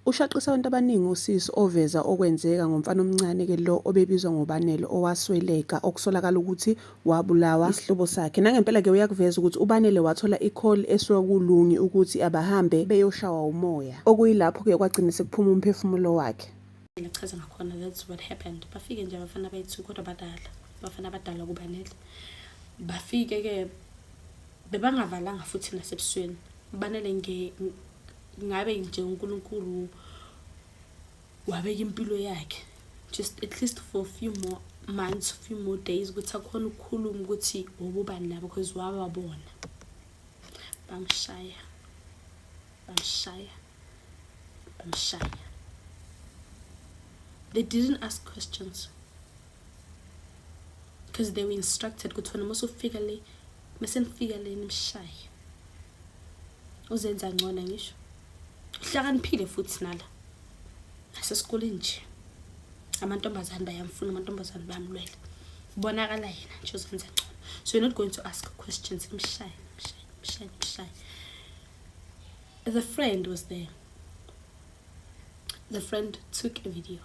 Ushaqisa abantu abaningi usisi oveza okwenzeka ngomfana omncane ke lo obebizwa ngoBanele owasweleka okusolakala ukuthi wabulawa isihlobo sakhe. Nangempela ke uyakuveza ukuthi uBanele wathola i-call esuka kuLungi ukuthi abahambe beyoshawa umoya. Okuyilapho ke kwagcina sekuphuma umphefumulo wakhe. Ngichaza ngakhona that's what happened. Bafike nje abafana abayithu kodwa badala. Abafana abadala kuBanele. Bafike ke bebangavalanga futhi nasebusweni. uBanele ngabe nje uNkulunkulu wabeka impilo yakhe just at least for a few more months, few more days ukuthi akhona ukukhuluma ukuthi ubani nabo because wababona. Bamshaya. They didn't ask questions because they were instructed ukuthi wena musufika le mesenifika le nimshaye uzenza ngcono ngisho uhlakaniphile futhi nala asesikoleni nje amantombazane bayamfuna amantombazane bayamlwela ubonakala yena nje uzenza ngcono so you're not going to ask questions nimshaye. The friend was there. The friend took a video.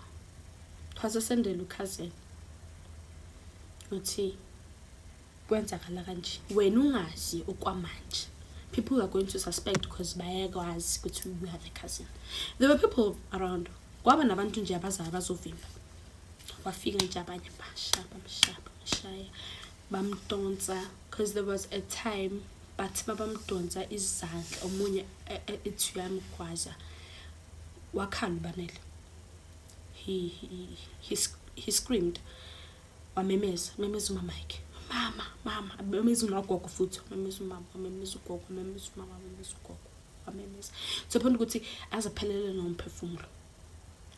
Wasasendela ukazeni uthi kwenzakala kanje wena ungazi okwamanje. People are going to suspect because bayakwazi ukuthi you are the cousin. There were people around. Kwaba nabantu nje abazayo bazovimba. Wafika nje abanye bamshaya bamdonsa because there was a time but babamdonsa izandla omunye ethi uyamgwaza wakhala uBanele. He screamed. Wamemeza umama yakhe. Mama, memeza unagogo futhi, memeza umama, memeza ugogo, memeza umama, memeza ugogo, wamemeza. So phela ukuthi azaphelele nomphefumulo.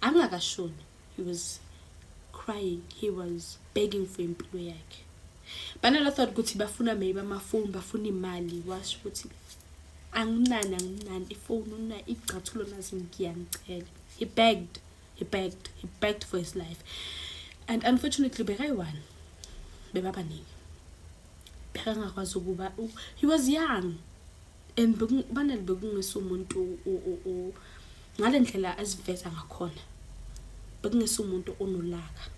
Angakashoni. He was crying. He was begging for impilo yakhe. Banele thought ukuthi bafuna maybe amafoni, bafuna imali, washo ukuthi anginani ifoni una igcathulo nazi ngiyangicela. He begged for his life. And unfortunately bekayi-one bebabaningi bekangakwazi ukuba he was young and Banele bekungese umuntu ngale ndlela aziveza ngakhona bekungese umuntu onolaka.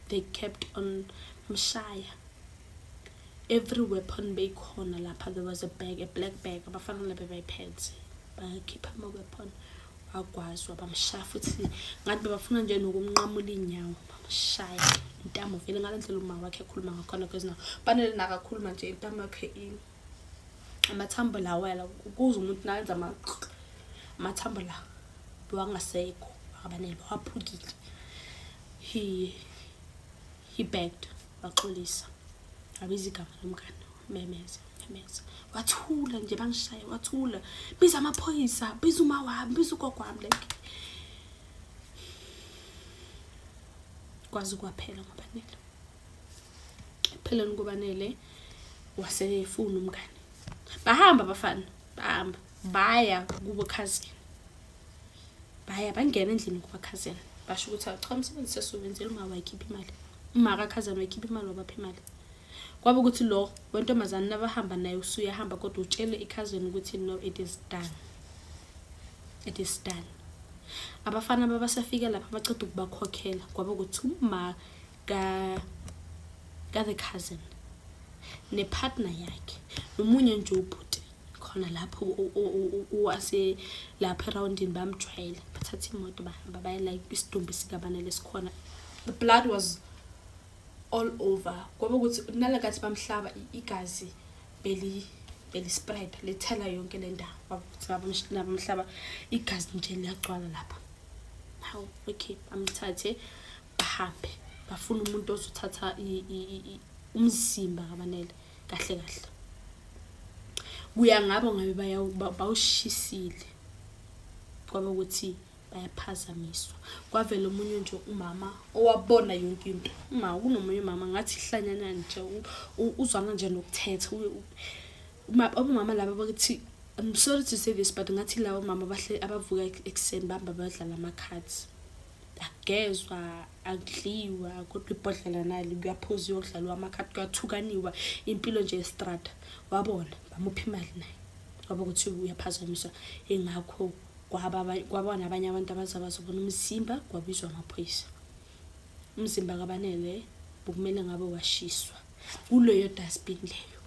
They kept on mshaya. Every weapon beyikhona lapha. There was a black bag abafana lebe bayiphethe bakhipha ama weapon agwazwa bamshaya futhi ngathi bebafuna nje nokumnqamula inyawo bamshaya intamo vele ngalendlela uma wakhe ekhuluma ngakhona because now Banele nakakhuluma nje intamo yakhe amathambo la wela ukuze umuntu nayenza amathambo la bewangasekho akaBanele waphukile. He begged waxolisa abiza igama lomngane memeza wathula nje bangishaya wathula biza amaphoyisa biza uma wami biza ugogo wami like kwazi kwaphela ngoBanele phela ngoBanele wasefuna umngane bahamba abafana baya kubo cousin bangena endlini kuba cousin basho ukuthi cha umsebenzi sesubenzela uma wayikhipha imali uma ka cousin wayikhipha imali wabapha imali kwaba ukuthi lo wentomazana nabahamba naye usuyahamba kodwa utshele i-cousin ukuthi no it is done. Abafana babasafika lapha baceda ukubakhokhela kwaba ukuthi uma ka the cousin ne partner yakhe nomunye nje ubhuti khona lapho wase lapha aroundini bamjwayela bathatha imoto bahamba baya like isidumbu sikaBanele sikhona. The blood was all over kwaba ukuthi nalakathi bamhlaba igazi beli spread lethela yonke le ndawo ukuthi bamhlaba igazi nje liyagcwala lapha. How okay amthathe bahambe bafuna umuntu ozothatha umzimba kaBanele kahle kuya ngabo ngabe bawushisile kwaba ukuthi bayaphazamiswa. Kwavela omunye nje umama owabona yonke into kunomunye umama ngathi ihlanyana nje uzwana nje nokuthetha umama laba bakuthi I'm sorry to say this but ngathi labo mama bahle abavuka ekseni bamba badlala ama cards agezwa akudliwa kodwa ibhodlela nali kuyaphuza yokudlalwa ama cards kuyathukaniwa impilo nje estrada wabona bamupha imali naye kwaba ukuthi uyaphazamiswa engakho kwabona abanye abantu abazobona umzimba kwabizwa amaphoyisa. Umzimba kaBanele bokumele ngabe washiswa kuleyo dustbin leyo.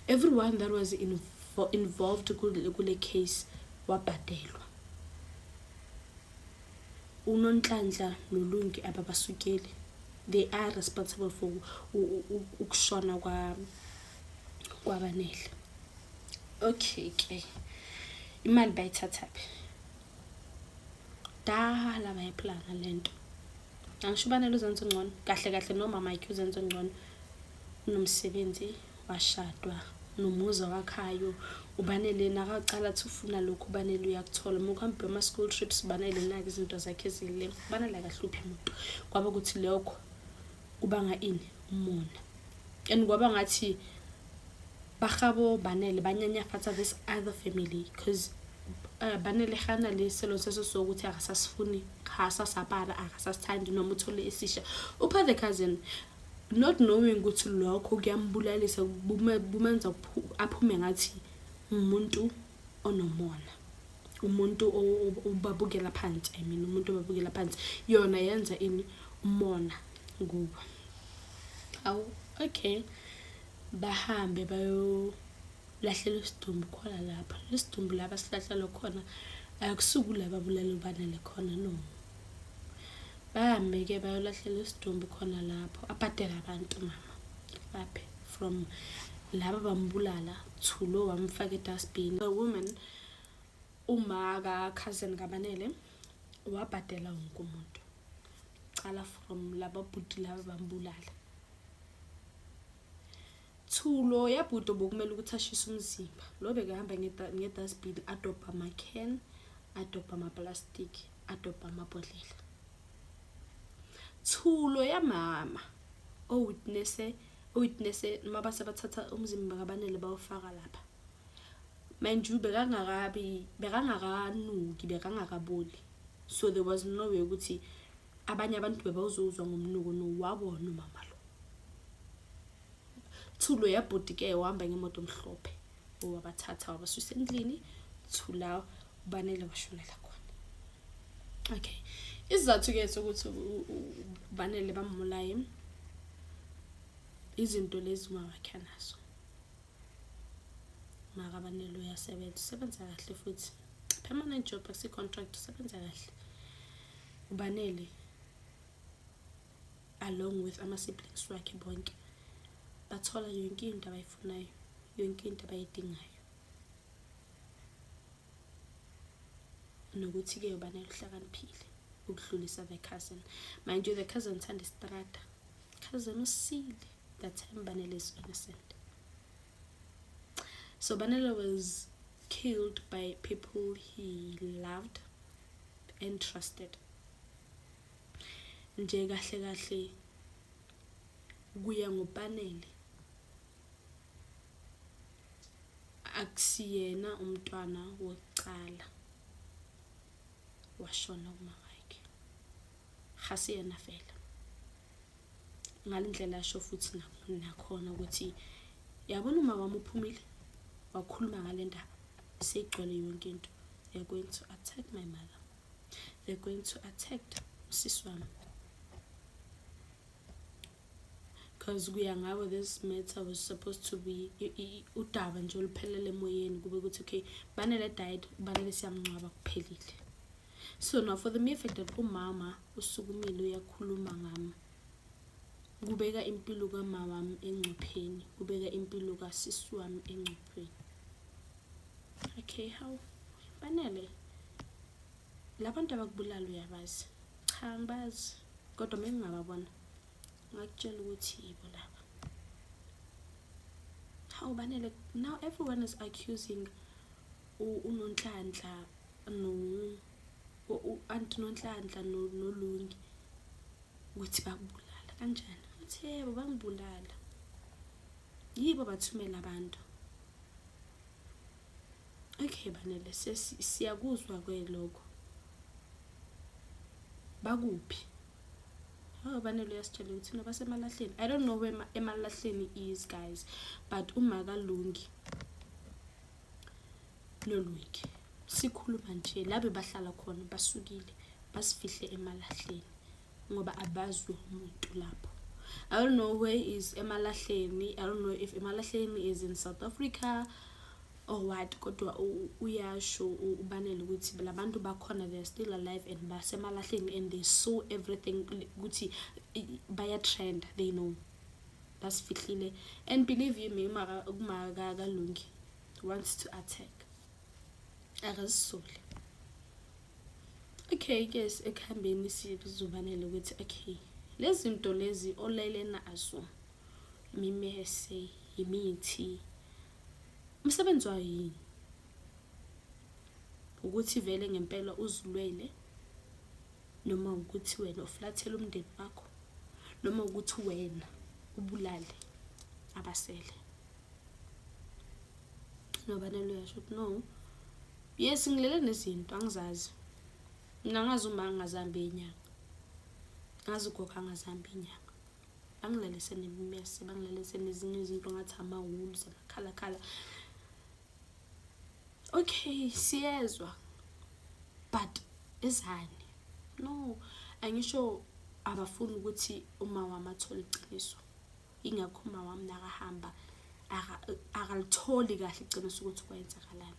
Everyone that was involved kule case wabhadelwa. uNonhlanhla noLungi ababasukeli, they are responsible for ukushona kwaBanele. Okay ke imali bayithathaphi dala bayiplana lento. Angisho uBanele uzenza ngcono kahle noma Mike uzenza ngcono, unomsebenzi washadwa nomuzi wakhayo. uBanele nakaqala athi ufuna lokho uBanele uyakuthola. Mukuhambe ama school trips uBanele naka izinto zakhe ezile. uBanele akahluphi umuntu kwaba ukuthi lokho kubanga ini umona. And kwaba ngathi bahabo Banele banyanyafatsa this other family because Banele khana leselo sesokuthi akasasifuni khasasapara akasasithandi noma uthole esisha. Upha the cousin not knowing ukuthi lokho kuyambulalisa bumenza aphume ngathi umuntu onomona, umuntu obabukela phansi. I mean umuntu obabukela phansi yona yenza ini umona kuba. Awu okay bahambe bayo lahlela isidumbu khona lapha. Lesidumbu lapha sihlahla khona akusuku laba bulala uBanele khona no. Bahambe ke bayolahlela isidumbu khona lapho abhadela abantu mama lapha from laba bambulala to lo wamfaka edustbin. The woman umaga cousin kaBanele wabhadela wonke umuntu cala from laba bhuti laba bambulala Thulo yabhudo bokumele ukuthi ashise umzimba. Lo bekahamba ngedustbin adobha ama can, adobha ama plastic, adobha amabhodlela. Thulo yamama witness mabase bathatha umzimba kaBanele bawufaka lapha. Mind you bekangakanuki bekangakaboli. So there was no way ukuthi abanye abantu bebawuzozwa ngomnuko no wabona umama lo. Thulo yabhuti ke wahamba ngemoto omhlophe owabathatha wabasusa endlini thula uBanele washonela khona. Okay isizathu ke sokuthi uBanele bamulaye izinto lezi mawakha nazo. Maka Banele uyasebenza kahle futhi permanent job asi contract usebenza kahle. uBanele along with ama siblings wakhe bonke bathola yonke into abayifunayo, yonke into abayidingayo. Nokuthi ke uBanele uhlakaniphile ukudlulisa the cousin. Mind you the cousin thanda istrata. Cousin usile that time Banele is innocent. So Banele was killed by people he loved and trusted. Nje kahle kuya ngoBanele akusiyena umntwana wokucala washona kumakhe. Khasiyena vela. Ngalindlela asho futhi nakhona ukuthi yabona uma wami uphumile wakhuluma ngalendaba seyigcwele yonke into. They're going to attack my mother. They're going to attack usisi wami. Because kuya ngawo this matter was supposed to be udaba nje oluphelele emoyeni kube ukuthi okay Banele died Banele siyamncwaba kuphelile. So now for the mere fact that umama usukumile uyakhuluma ngami kubeka impilo kamama wami engcupheni, kubeka impilo kasisi wami engcupheni. Okay how Banele labantu abakubulala uyabazi? Cha ngibazi kodwa mengingababona ngakutshela ukuthi yibo laba. How Banele now everyone is accusing uNonhlanhla no Auntie Nonhlanhla noLungi ukuthi bakubulala kanjani. Uthi yebo bangibulala. Yibo bathumela abantu. Okay Banele siyakuzwa kwelokho. Bakuphi? Banele uyasitshela ukuthi no basemalahleni. I don't know where emalahleni is guys, but uMaka Lungi noLungi sikhuluma nje labe bahlala khona basukile basifihle emalahleni ngoba abazi umuntu lapho. I don't know where is emalahleni. I don't know if emalahleni is in South Africa or what, kodwa uyasho uBanele ukuthi labantu bakhona, they're still alive and basemalahleni and they saw everything ukuthi baya trend, they know basifihlile. And believe you me, Kalungi wants to attack akazisoli. Okay, yes, ekuhambeni sizoBanele ukuthi okay, lezi zinto lezi olele nazo, imimese, imithi, umsebenzi wayo yini? Ukuthi vele ngempela uzilwele, noma ukuthi wena uflathela umndeni wakho, noma ukuthi wena ubulale abasele? NoBanele uyasho ukuthi no, yes ngilele nezinto angizazi. Mina ngazi uma angazambi inyanga, ngazi ugogo angazambi inyanga, bangilalise nemimese, bangilalise nezinye izinto ngathi amawulu zamakhalakhala. Okay, siyezwa, but ezani? No, angisho abafuni ukuthi uma wami athole iqiniso. Ingakho uma wami nakahamba akalitholi kahle iqiniso ukuthi kwenzakalani.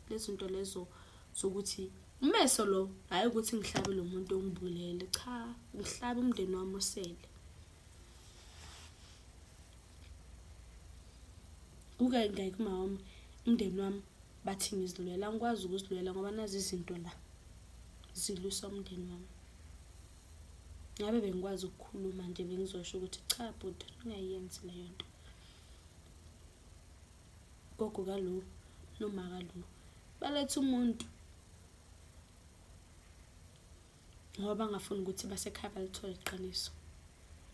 Lezi zinto lezo zokuthi umeso lo hayi ukuthi ngihlabe lo muntu ongibulele, cha, ngihlabe umndeni wami osele. Ngeke uma wami umndeni wami bathi ngizilwela, ngikwazi ukuzilwela ngoba nazi izinto la zilusa umndeni wami. Ngabe bengikwazi ukukhuluma nje bengizosho ukuthi cha bhuti ungayenzi leyo nto. Gogo Kalu noma Kalu baletha umuntu ngoba bangafuni ukuthi basekhaya balithole iqiniso.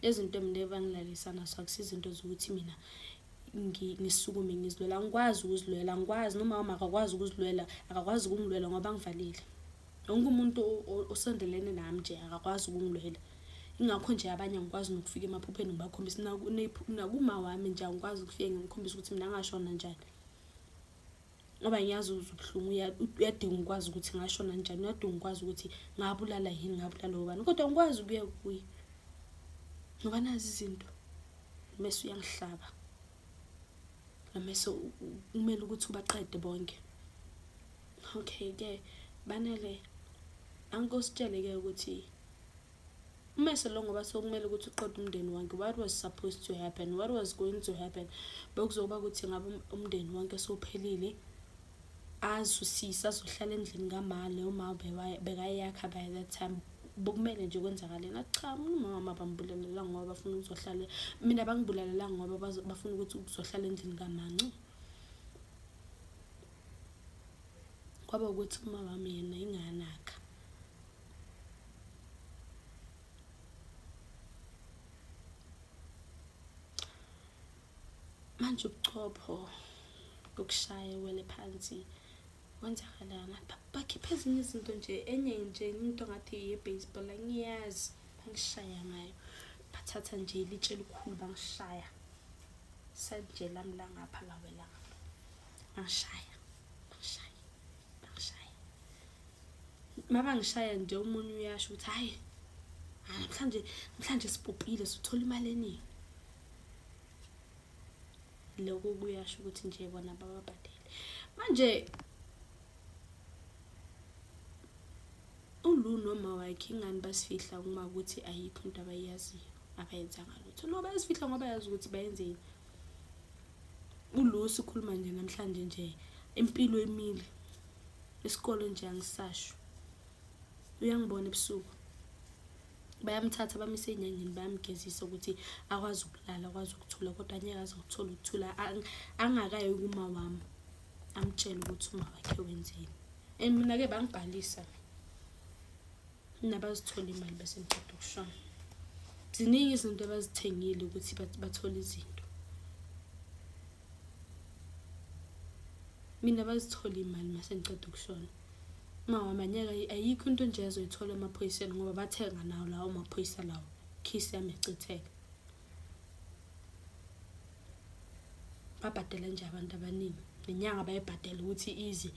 Lezi zinto mina bangilalisa nazo akusizo izinto zokuthi mina ngisukume ngizilwela. Ngikwazi ukuzilwela, ngikwazi noma wami akakwazi ukuzilwela, akakwazi ukungilwela ngoba ngivalile. Wonke umuntu osondelene nami nje akakwazi ukungilwela. Ingakho nje abanye ngikwazi nokufika emaphupheni ngibakhombisa nakuma wami nje ngikwazi ukufika ngimkhombisa ukuthi mina ngashona njani. Ngoba ngiyazi ubuhlungu uyadinga ukwazi ukuthi ngashona njani, uyadinga ukwazi ukuthi ngabulala yini, ngabulala ubani, kodwa ngikwazi ukuya kuye ngoba nazi izinto mase uyangihlaba. Mase kumele ukuthi ubaqede bonke. Okay ke Banele, angikositshele ke ukuthi mase lo ngoba sokumele ukuthi uqede umndeni wonke. What was supposed to happen? What was going to happen? Bekuzoba ukuthi ngabe umndeni wonke sophelile, azusisa azohlala endlini kamali uma bekayakha by that time. Bokumele nje kwenzakalena, cha umama bambulalela ngoba bafuna ukuzohlala, mina bangibulalela ngoba bafuna ukuthi uzohlala endlini kaManci. Kwaba ukuthi uma wami yena inganakha. Manje ubuchopho ukushaya wele phansi kwenzakalana, bakhipha ezinye izinto nje, enye nje into ngathi ye-baseball ngiyazi, bangishaya ngayo. Bathatha nje ilitshe elikhulu bangishaya sanje lami la ngapha lawela bangishaya. Mabangishaya nje umunye uyasho ukuthi hayi namhlanje sibhubhile sithola imali eningi. Lokho kuyasho ukuthi nje bona bababhadele. Manje uLu noma wakhe ingani basifihla uma ukuthi ayikho into abayaziyo abayenza ngalutho. No bayasifihla ngoba bayazi ukuthi bayenzeni. uLu sikhuluma nje namhlanje nje impilo emile esikole nje angisasho. Uyangibona ebusuku bayamthatha bamise enyangeni bayamgezisa ukuthi akwazi ukulala, akwazi ukuthula, kodwa anyeke aze ukuthola ukuthula angakayi kuma wami amtshela ukuthi uma wakhe wenzeni. And mina ke bangibhalisa nabazithola imali bese ngicela ukushona. Ziningi izinto abazithengile ukuthi bathole izinto. Mina bazithola imali mase ngicela ukushona. Mama manyaka ayikho into nje azoyithola emaphoyiseni ngoba bathenga nawo lawo maphoyisa lawo. Case yami ecitheke. Babhadela nje abantu abaningi. Nenyanga bayibhadela ukuthi easy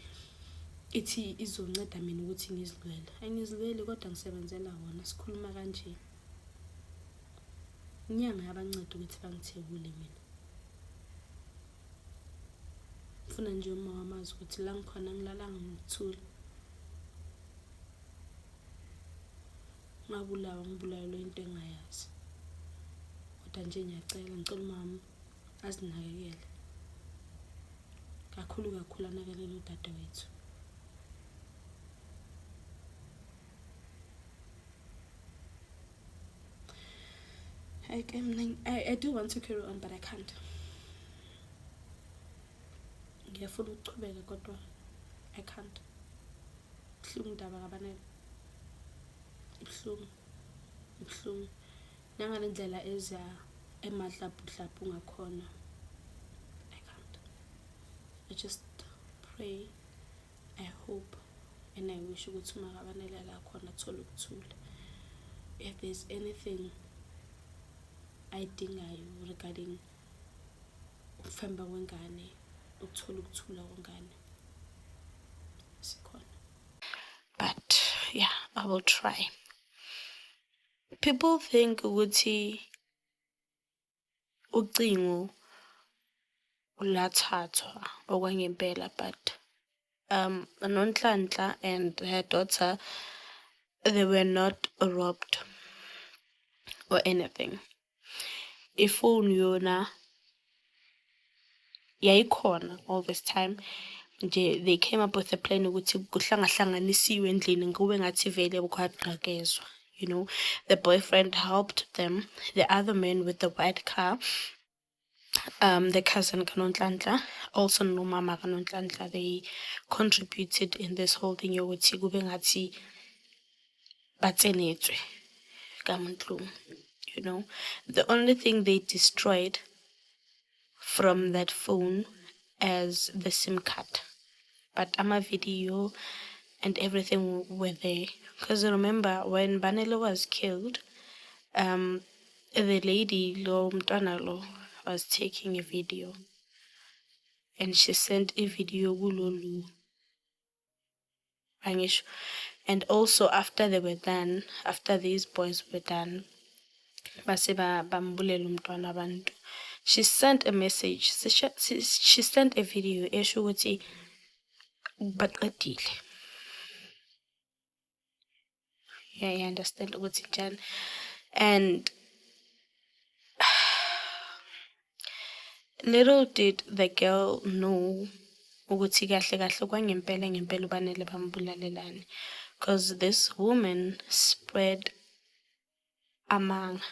ithi izonceda mina ukuthi ngizilwele. Angizilweli kodwa ngisebenzela wona, sikhuluma kanje. Inyanga yabanceda ukuthi bangithebule mina. Ngifuna nje uma wamazi ukuthi la ngikhona ngilalanga ngokuthula. Ngabulawa ngibulalelwe into engayazi. Kodwa nje ngicela umama azinakekele. Kakhulu anakelele udade wethu. I do want to carry on, but I can't. Ngiyafuna ukuchubeka kodwa I can't. Ibuhlungu indaba kaBanele. Ibuhlungu. Nangale ndlela eza emadlabhudlabhu ngakhona. I can't. I just pray, I hope, and I wish ukuthi uma kaBanele la khona athola ukuthula. If there's anything ayidingayo regarding ukufamba kwengane, ukuthola ukuthula kwengane, sikhona. But yeah, I will try. People think ukuthi ucingo ulathathwa okwangempela, but Nonhlanhla and her daughter, they were not robbed or anything. Ifoni yona yayikhona all this time. Nje they came up with a plan ukuthi kuhlangahlanganisiwe endlini kube ngathi vele bukhaqhakezwa. You know, the boyfriend helped them, the other man with the white car, the cousin kaNonhlanhla, also no mama kaNonhlanhla, they contributed in this whole thing yokuthi kube ngathi batsenetswe kaMntlu. You know, the only thing they destroyed from that phone as the SIM card, but ama video and everything were there. Because remember when Banele was killed, the lady lo mntwana lo was taking a video, and she sent a video kulolu Angisho. And also after they were done, after these boys were done, base bambulela umntwana abantu, she sent a message. She sent a video esho ukuthi baqedile. Yeah, you understand ukuthi njani. And little did the girl know ukuthi kahle kwangempela uBanele bambulalelani, because this woman spread amanga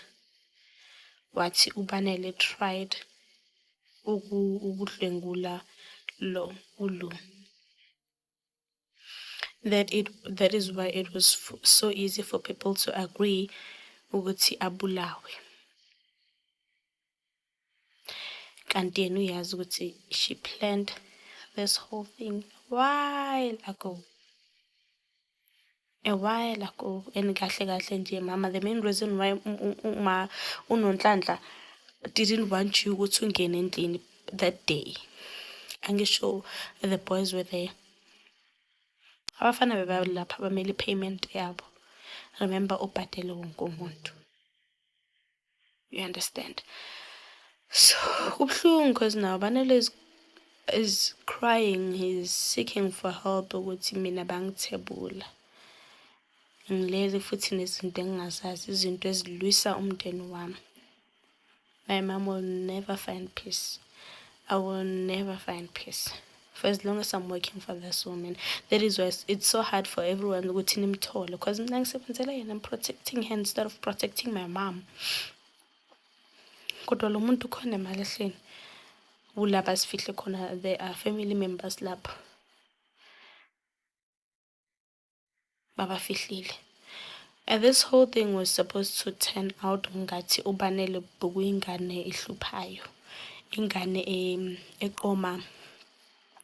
wathi uBanele tried ukudlwengula lo ulo. That is why it was so easy for people to agree ukuthi abulawe. Kanti yena uyazi ukuthi she planned this whole thing a while ago. And kahle nje mama, the main reason why uNonhlanhla didn't want you ukuthi ungene endlini that day, angisho the boys were there. Abafana bebalapha bamele payment yabo. Remember ubhadele wonke umuntu. You understand? So kubuhlungu because now Banele is crying, he's seeking for help ukuthi mina bangithebula. Ngilele futhi nezinto engingazazi, izinto ezilwisa umndeni wami. My mom will never find peace. I will never find peace for as long as I'm working for this woman. That is why it's so hard for everyone ukuthi nimthole, because I'm protecting her instead of protecting my mom. Kodwa lo muntu khona emalahleni ulapha sifihle khona, there are family members lapha babafihlile. And this whole thing was supposed to turn out ngathi uBanele bokuyingane ehluphayo, ingane eqoma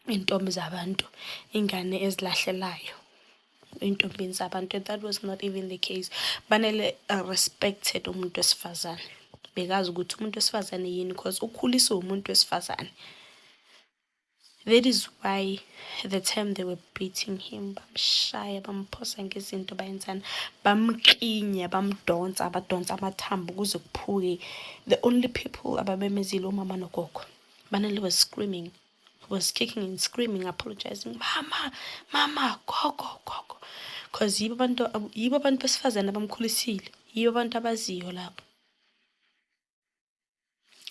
intombi zabantu, ingane ezilahlelayo intombini zabantu. That was not even the case. Banele respected umuntu wesifazane. Bekazi ukuthi umuntu wesifazane yini, because ukhuliswe umuntu wesifazane. That is why the time they were beating him, bamshaya, bamphosa ngezinto bayenzani, bamklinya, bamdonsa, abadonsa amathambo kuze kuphuke. The only people ababemezile umama nogogo. Banele was screaming, was kicking and screaming, apologizing, mama, mama, gogo, gogo. Because yibo abantu besifazane abamkhulisile, yibo abantu abaziyo lapho.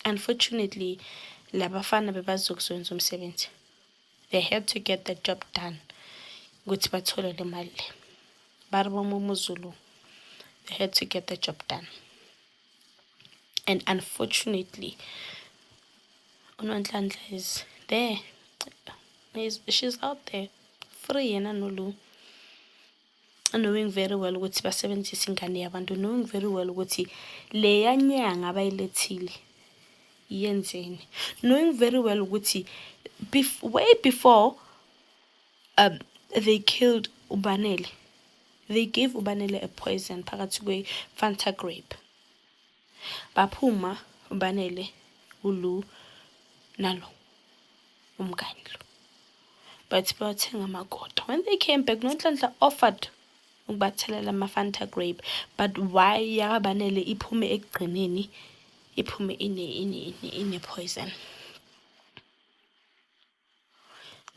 Unfortunately, labafana bebazokuzwenza umsebenzi. They had to get the job done. Ukuthi bathole le mali. Barabamumuzulu. They had to get the job done. And unfortunately, uNonhlanhla is there. She's out there. Free and anolu. Knowing very well ukuthi basebenzisa ingane yabantu. Knowing very well ukuthi leya nyanga abayilethile yenzeni. Knowing very well ukuthi way before they killed Ubanele, they gave Ubanele a poison phakathi kwe-Fanta grape. Baphuma Ubanele ulu nalo umngane lo. But bathenga amagoda. When they came back, uNonhlanhla offered ukubathelela ama-Fanta grape, but why yakabanele iphume ekugcineni iphume ine poison.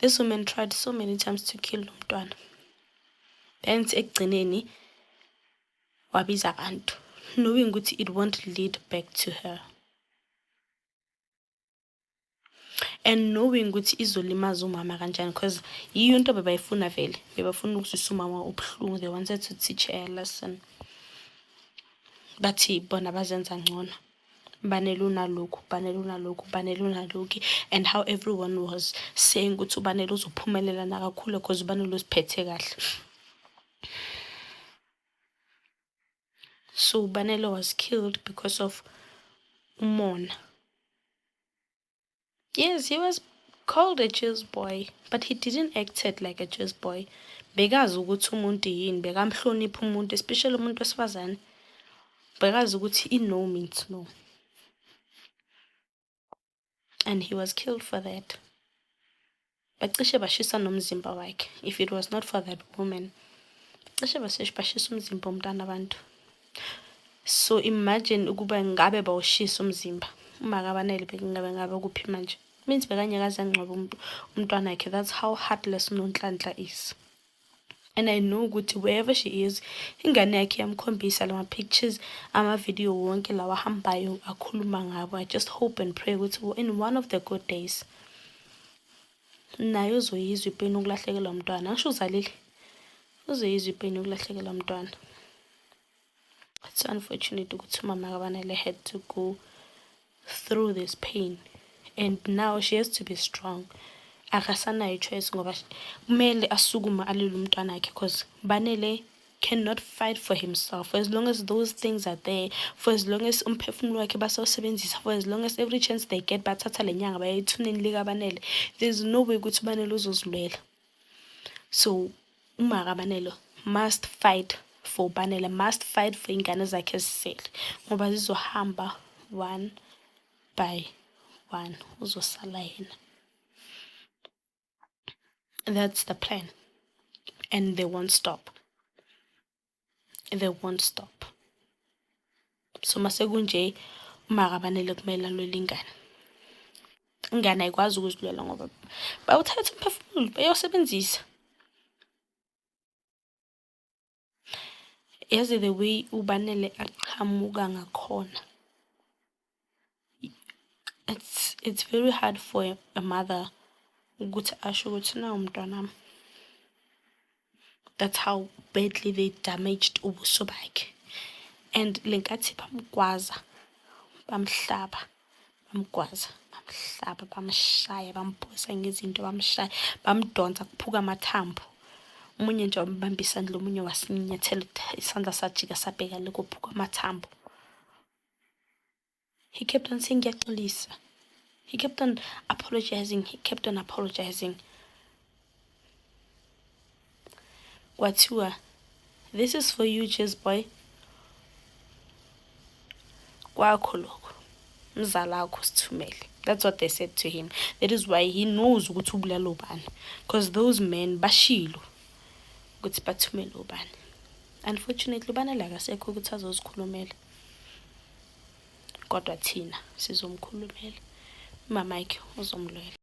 This woman tried so many times to kill umntwana. Then ekugcineni wabiza abantu, knowing ukuthi it won't lead back to her. And knowing ukuthi izolimaza umama kanjani, because yiyo into bebayifuna vele, bebafuna ukuzwisa umama ubuhlungu. They wanted to teach her a lesson. Bathi bona bazenza ngcono. Ubanele unalokhu, Ubanele unalokhu, Ubanele unalokhu. And how everyone was saying ukuthi Ubanele uzophumelela nakakhulu because Ubanele uziphethe kahle. So Ubanele was killed because of umona. Yes, he was called a Jews boy, but he didn't act it like a Jews boy. Bekazi ukuthi umuntu yini, bekamhlonipha umuntu, especially umuntu wesifazane. Bekazi ukuthi no means no. And he was killed for that. Bacishe bashisa nomzimba wakhe. If it was not for that woman, bacishe bashisa umzimba womntwana abantu. So imagine ukuba ngabe bawushisa umzimba. Uma kabanele ngabe kuphi manje. Means bekanyakaza ngcobo umntwana wakhe. That's how heartless uNonhlanhla is. And I know ukuthi wherever she is, ingane yakhe yamkhombisa lama pictures, ama video wonke lawa hambayo akhuluma ngabo. I just hope and pray ukuthi in one of the good days nayo uzoyizwa ipeni ukulahlekelwa umntwana. Ngisho uzalile uzoyizwa ipeni ukulahlekelwa umntwana. It's unfortunate ukuthi mama kaBanele had to go through this pain, and now she has to be strong. Akasanayo choice ngoba kumele asukuma alile umntwana wakhe, because Banele cannot fight for himself for as long as those things are there, for as long as umphefumulo wakhe basawusebenzisa, for as long as every chance they get bathatha lenyanga bayayithuneni likaBanele. There's no way ukuthi Banele uzozilwela. So uma kaBanele must fight for Banele, must fight for ingane zakhe ezisele, ngoba zizohamba one by one, uzosala yena. That's the plan. And they won't stop. They won't stop. So masekunje uma kaBanele kumele alwele ingane. Ingane ayikwazi ukuzilwela ngoba bawuthatha umphefumulo bayosebenzisa. Yazi the way uBanele aqhamuka ngakhona. It's very hard for a mother ukuthi asho ukuthi na umntwana. That's how badly they damaged ubuso bakhe. And lenkathi bamgwaza, bamhlaba, bamgwaza, bamhlaba, bamshaya, bamphosa ngezinto, bamshaya, bamdonsa kuphuka amathambo. Umunye nje wambamba isandla, omunye wasinyathela isandla sajika sabheka le kuphuka amathambo. He kept on saying ngiyaxolisa. He kept on apologizing. He kept on apologizing. Kwathiwa, this is for you, Jews boy. Kwakho lokho. Mzala wakho Sithumele. That's what they said to him. That is why he knows ukuthi ubulala ubani. Because those men bashilo ukuthi bathumele ubani. Unfortunately, uBanele akasekho ukuthi azozikhulumela. Kodwa thina sizomkhulumela. uMama Mike uzomlwela.